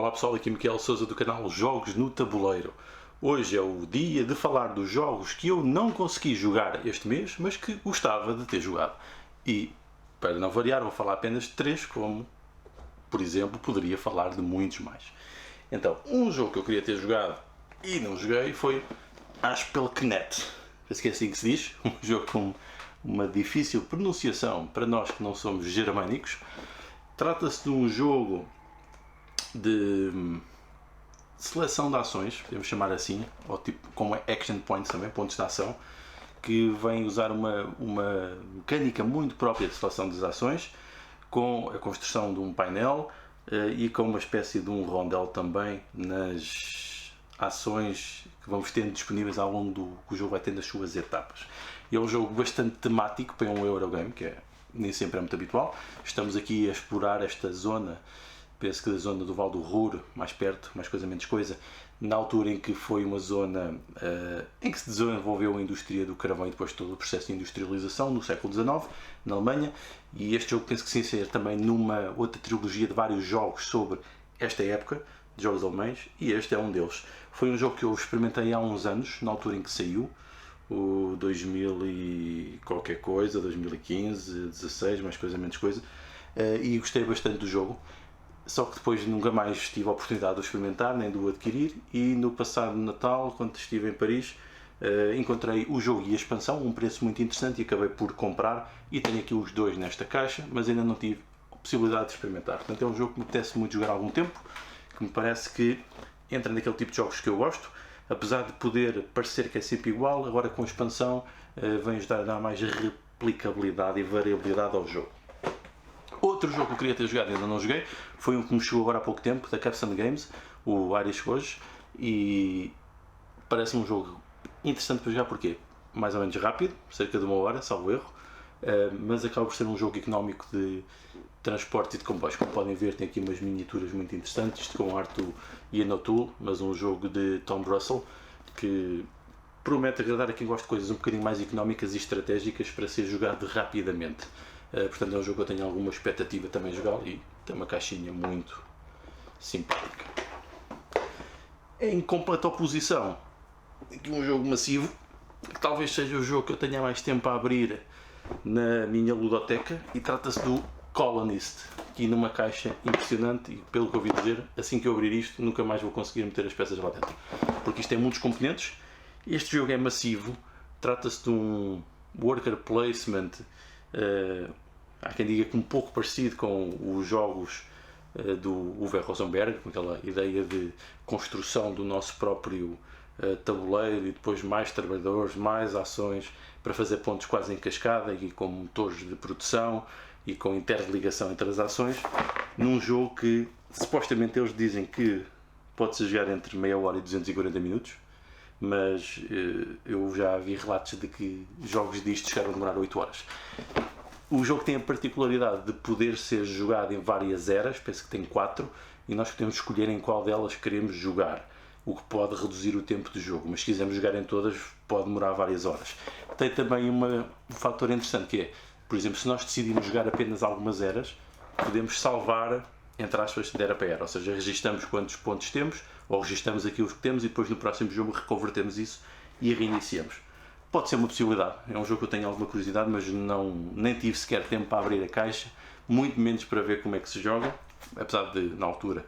Olá pessoal, aqui Miquel Sousa do canal Jogos no Tabuleiro. Hoje é o dia de falar dos jogos que eu não consegui jogar este mês, mas que gostava de ter jogado. E, para não variar, vou falar apenas de 3, como, por exemplo, poderia falar de muitos mais. Então, um jogo que eu queria ter jogado e não joguei foi Aspelknet. Penso que é assim que se diz, um jogo com uma difícil pronunciação para nós que não somos germânicos. Trata-se de um jogo de seleção de ações, podemos chamar assim, ou tipo como action points também, pontos de ação, que vem usar uma mecânica muito própria de seleção das ações, com a construção de um painel e com uma espécie de um rondel também nas ações que vamos tendo disponíveis ao longo do que o jogo vai tendo as suas etapas. É um jogo bastante temático para um Eurogame, que nem sempre é muito habitual. Estamos aqui a explorar esta zona, penso que da zona do Val do Ruhr, mais perto, mais coisa menos coisa, na altura em que foi uma zona em que se desenvolveu a indústria do carvão e depois todo o processo de industrialização no século XIX, na Alemanha, e este jogo penso que se insere também numa outra trilogia de vários jogos sobre esta época, de jogos alemães, e este é um deles. Foi um jogo que eu experimentei há uns anos, na altura em que saiu, o 2000 e qualquer coisa, 2015, 16, mais coisa menos coisa, e gostei bastante do jogo. Só que depois nunca mais tive a oportunidade de o experimentar, nem de o adquirir, e no passado Natal, quando estive em Paris, encontrei o jogo e a expansão, um preço muito interessante, e acabei por comprar, e tenho aqui os dois nesta caixa, mas ainda não tive a possibilidade de experimentar. Portanto é um jogo que me apetece muito jogar há algum tempo, que me parece que entra naquele tipo de jogos que eu gosto, apesar de poder parecer que é sempre igual, agora com a expansão vem ajudar a dar mais replicabilidade e variabilidade ao jogo. Outro jogo que eu queria ter jogado e ainda não joguei foi um que me chegou agora há pouco tempo, da Capstan Games, o Irish Gauge, e parece um jogo interessante para jogar porque mais ou menos rápido, cerca de 1 hora, salvo erro, mas acaba por ser um jogo económico de transporte e de comboios. Como podem ver, tem aqui umas miniaturas muito interessantes, isto com arte do Ian O'Toole, mas um jogo de Tom Russell que promete agradar a quem gosta de coisas um bocadinho mais económicas e estratégicas para ser jogado rapidamente. Portanto é um jogo que eu tenho alguma expectativa também de jogar e tem uma caixinha muito simpática. Em completa oposição, aqui um jogo massivo, que talvez seja o jogo que eu tenha mais tempo a abrir na minha ludoteca, e trata-se do Colonist, aqui numa caixa impressionante, e pelo que ouvi dizer, assim que eu abrir isto nunca mais vou conseguir meter as peças lá dentro, porque isto tem muitos componentes. Este jogo é massivo, trata-se de um worker placement, há quem diga que um pouco parecido com os jogos do Uwe Rosenberg, com aquela ideia de construção do nosso próprio tabuleiro e depois mais trabalhadores, mais ações para fazer pontos quase em cascada e com motores de produção e com interligação entre as ações, num jogo que supostamente eles dizem que pode-se jogar entre meia hora e 240 minutos, mas eu já vi relatos de que jogos disto chegaram a demorar 8 horas. O jogo tem a particularidade de poder ser jogado em várias eras, penso que tem 4, e nós podemos escolher em qual delas queremos jogar, o que pode reduzir o tempo de jogo, mas se quisermos jogar em todas pode demorar várias horas. Tem também um fator interessante que é, por exemplo, se nós decidimos jogar apenas algumas eras, podemos salvar, entre aspas, de era para era, ou seja, registamos quantos pontos temos, ou registamos aquilo que temos e depois no próximo jogo reconvertemos isso e reiniciamos. Pode ser uma possibilidade, é um jogo que eu tenho alguma curiosidade, mas nem tive sequer tempo para abrir a caixa, muito menos para ver como é que se joga, apesar de, na altura,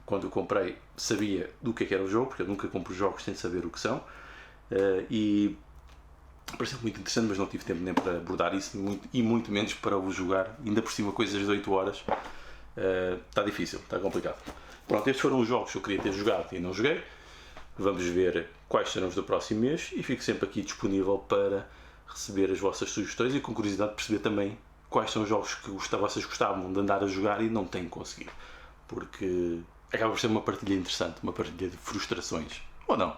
quando eu comprei, sabia do que era o jogo, porque eu nunca compro jogos sem saber o que são, e pareceu muito interessante, mas não tive tempo nem para abordar isso, e muito menos para o jogar, ainda por cima coisas de 8 horas, está difícil, está complicado. Pronto, estes foram os jogos que eu queria ter jogado e não joguei. Vamos ver quais serão os do próximo mês e fico sempre aqui disponível para receber as vossas sugestões e com curiosidade de perceber também quais são os jogos que vocês gostavam de andar a jogar e não têm conseguido, porque acaba por ser uma partilha interessante, uma partilha de frustrações, ou não.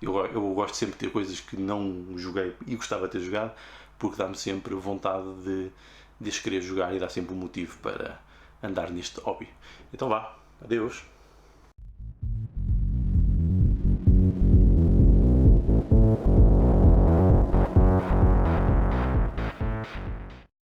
Eu gosto sempre de ter coisas que não joguei e gostava de ter jogado, porque dá-me sempre vontade de as querer jogar e dá sempre um motivo para andar neste hobby. Então vá, adeus!